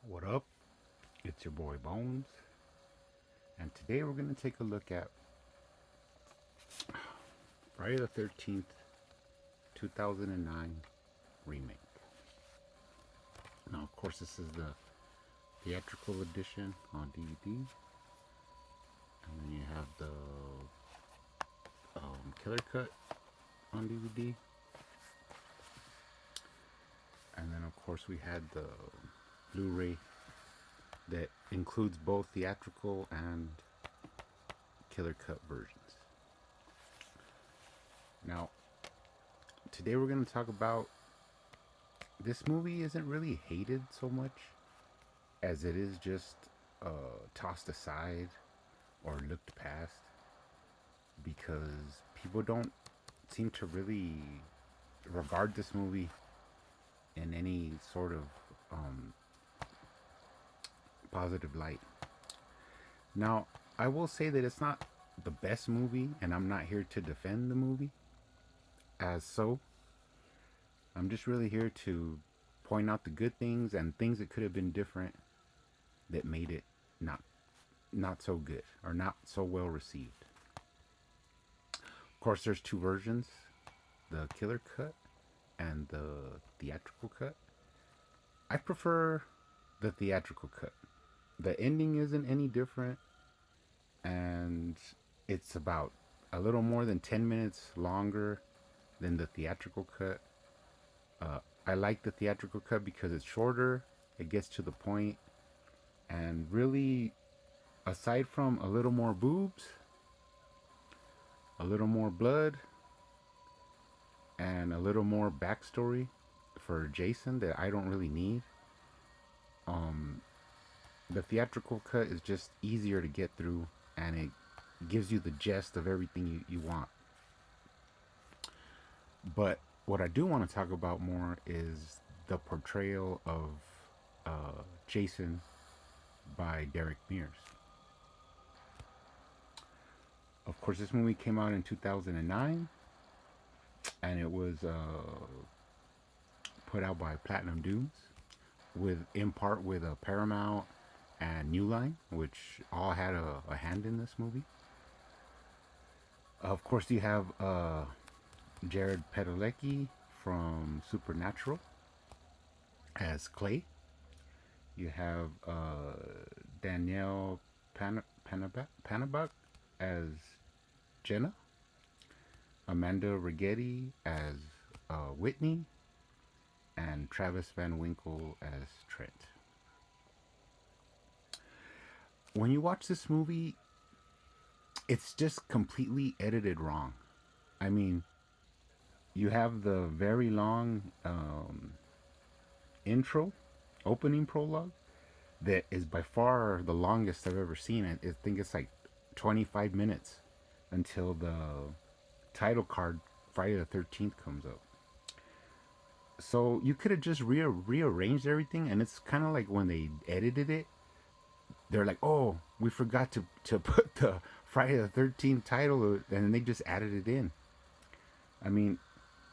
What up? It's your boy Bones, and today we're going to take a look at Friday the 13th, 2009 remake. Now, of course, this is the theatrical edition on DVD, and then you have the killer cut on DVD, and then, of course, we had the Blu-ray that includes both theatrical and killer cut versions. Now, today we're going to talk about this movie. Isn't really hated so much as it is just tossed aside or looked past, because people don't seem to really regard this movie in any sort of positive light. Now, I will say that it's not the best movie, and I'm not here to defend the movie as so. I'm just really here to point out the good things and things that could have been different that made it not so good or not so well received. Of course, there's two versions, the killer cut and the theatrical cut. I prefer the theatrical cut. The ending isn't any different, and it's about a little more than 10 minutes longer than the theatrical cut. I like the theatrical cut because it's shorter, it gets to the point, and really, aside from a little more boobs, a little more blood, and a little more backstory for Jason that I don't really need, the theatrical cut is just easier to get through, and it gives you the gist of everything you want. But what I do want to talk about more is the portrayal of Jason by Derek Mears. Of course, this movie came out in 2009, and it was put out by Platinum Dunes, in part with Paramount and New Line, which all had a hand in this movie. Of course, you have Jared Padalecki from Supernatural as Clay. You have Danielle Panabak as Jenna. Amanda Rigetti as Whitney. And Travis Van Winkle as Trent. When you watch this movie, it's just completely edited wrong. I mean, you have the very long opening prologue, that is by far the longest I've ever seen. I think it's like 25 minutes until the title card Friday the 13th comes up. So you could have just rearranged everything, and it's kind of like when they edited it, they're like, "Oh, we forgot to put the Friday the 13th title," and then they just added it in. I mean,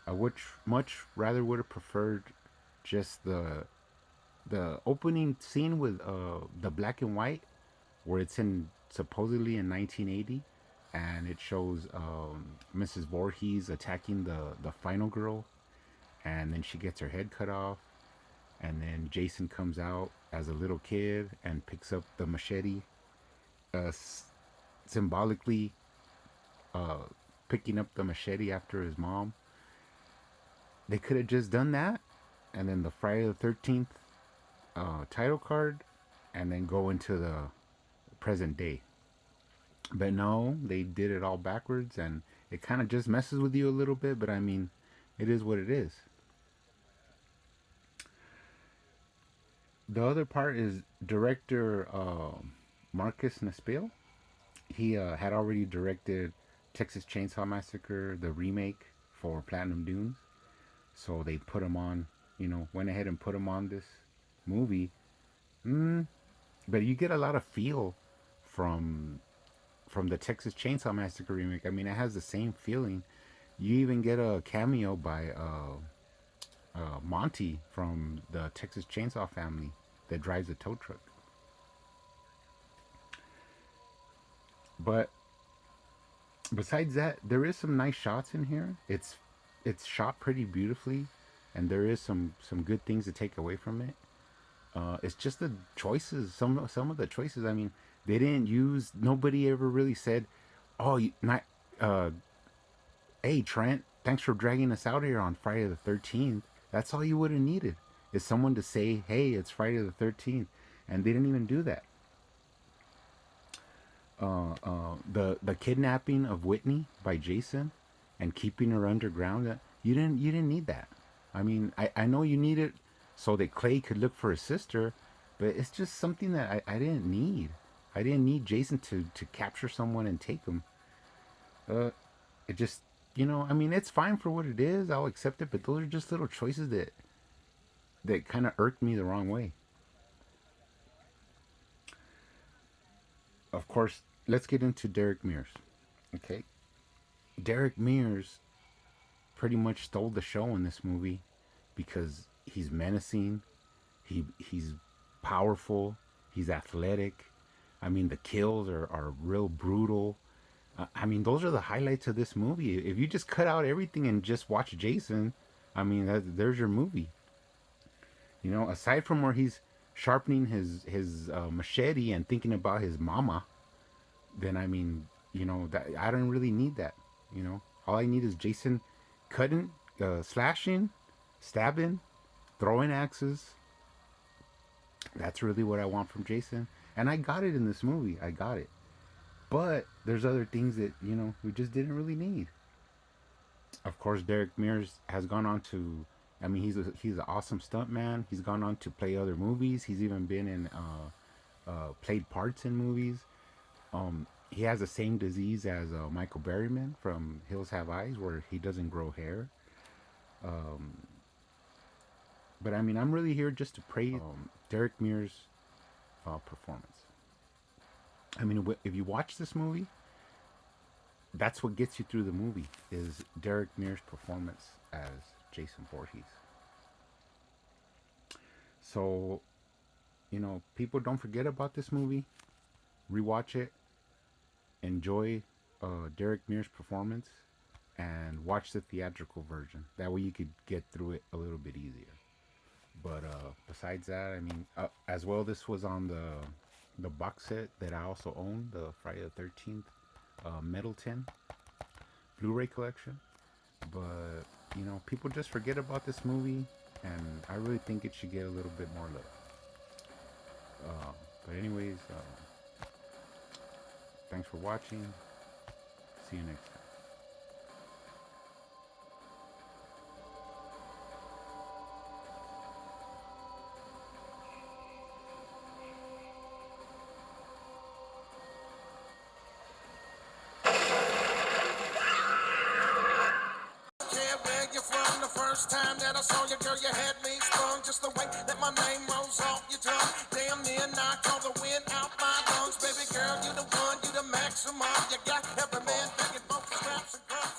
I would much rather would have preferred just the opening scene with the black and white, where it's in supposedly in 1980, and it shows Mrs. Voorhees attacking the final girl, and then she gets her head cut off, and then Jason comes out as a little kid and picks up the machete, uh, symbolically uh, picking up the machete after his mom. They could have just done that, and then the Friday the 13th title card, and then go into the present day. But no, they did it all backwards, and it kind of just messes with you a little bit. But I mean, it is what it is. The other part is director Marcus Nispel. He had already directed Texas Chainsaw Massacre, the remake for Platinum Dunes. So they put him on, went ahead and put him on this movie. Mm, but you get a lot of feel from the Texas Chainsaw Massacre remake. I mean, it has the same feeling. You even get a cameo by Monty from the Texas Chainsaw family that drives a tow truck. But besides that, there is some nice shots in here. It's shot pretty beautifully, and there is some good things to take away from it. It's just the choices. Some of the choices. I mean, they didn't use. Nobody ever really said, "Oh, not, hey Trent, thanks for dragging us out here on Friday the 13th." That's all you would have needed, is someone to say, "Hey, it's Friday the 13th," and they didn't even do that. The kidnapping of Whitney by Jason and keeping her underground. You didn't need that. I mean, I know you need it so that Clay could look for his sister, but it's just something that I didn't need. I didn't need Jason to capture someone and take him. Uh, it just, I mean, it's fine for what it is. I'll accept it, but those are just little choices that kind of irked me the wrong way. Of course, let's get into Derek Mears. Okay, Derek Mears pretty much stole the show in this movie because he's menacing, he's powerful, he's athletic. I mean, the kills are real brutal. I mean, those are the highlights of this movie. If you just cut out everything and just watch Jason, I mean, there's your movie. Aside from where he's sharpening his machete and thinking about his mama, then I mean, that I don't really need that. All I need is Jason cutting, slashing, stabbing, throwing axes. That's really what I want from Jason, and I got it in this movie. I got it, but there's other things that we just didn't really need. Of course, Derek Mears has gone on to. I mean, he's an awesome stuntman. He's gone on to play other movies. He's even been in played parts in movies. He has the same disease as Michael Berryman from Hills Have Eyes, where he doesn't grow hair. But I mean, I'm really here just to praise Derek Mears' performance. I mean, if you watch this movie, that's what gets you through the movie, is Derek Mears' performance as Jason Voorhees. So, people, don't forget about this movie. Rewatch it. Enjoy Derek Mears' performance, and watch the theatrical version. That way you could get through it a little bit easier. But besides that, I mean, as well, this was on the box set that I also own, the Friday the 13th Metal 10 Blu-ray collection. But people just forget about this movie, and I really think it should get a little bit more love. But anyways, thanks for watching. See you next time. the first time that I saw you, girl, you had me sprung. Just the way that my name rolls off your tongue. Damn near knocked all the wind out my lungs. Baby girl, you the one, you the maximum. You got every man thinking both the straps and guns.